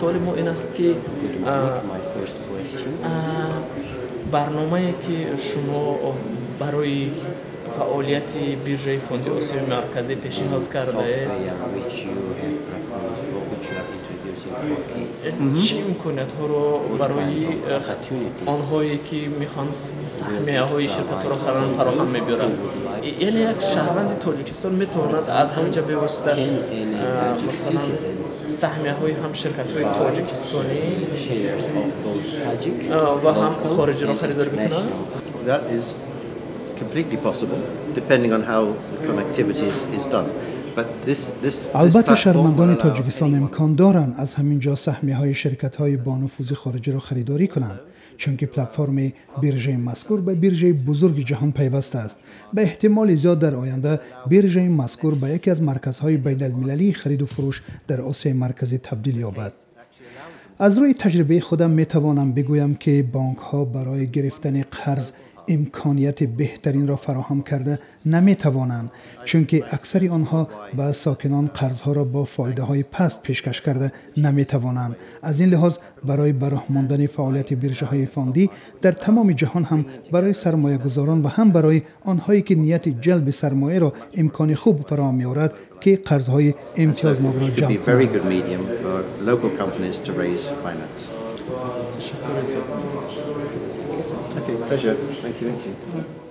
سوال ما این است که برنامه‌ای که شما برای فعالیت بیرژه فوند آسیای مرکزی پیشنهاد کرده چه امکانیت‌ها رو برای آنهایی که میخوان سهمیه‌های شرکت را فراهم می‌برند؟ یعنی یک شهروند تاجیکستان میتواند از همینجا به واسطه مثلا سهمیه‌های هم شرکت‌های تاجیکستانی و هم خارجی را خریداری بکنه؟ That is completely possible depending on how the connectivity is done. البته شهروندان تاجیکستان امکان دارند از همینجا سهمیه‌های شرکت‌های با نفوذ خارجی را خریداری کنند، چون که پلتفرم بیرژه مذکور به بیرژه بزرگ جهان پیوسته است. به احتمال زیاد در آینده بیرژه مذکور به یکی از مرکزهای بین‌المللی خرید و فروش در آسیای مرکزی تبدیل یابد. از روی تجربه خودم میتوانم بگویم که بانک‌ها برای گرفتن قرض امکانیت بهترین را فراهم کرده نمیتوانند، چون که اکثر آنها به ساکنان قرضها را با فایده های پست پیشکش کرده نمیتوانند. از این لحاظ برای براه ماندن فعالیت بیرژه های فاندی در تمام جهان هم برای سرمایه گذاران و هم برای آنهایی که نیت جلب سرمایه را امکان خوب فراهم می‌آورد که قرضهای امتیازنامه را جلب کنند. Okay, pleasure. Thank you.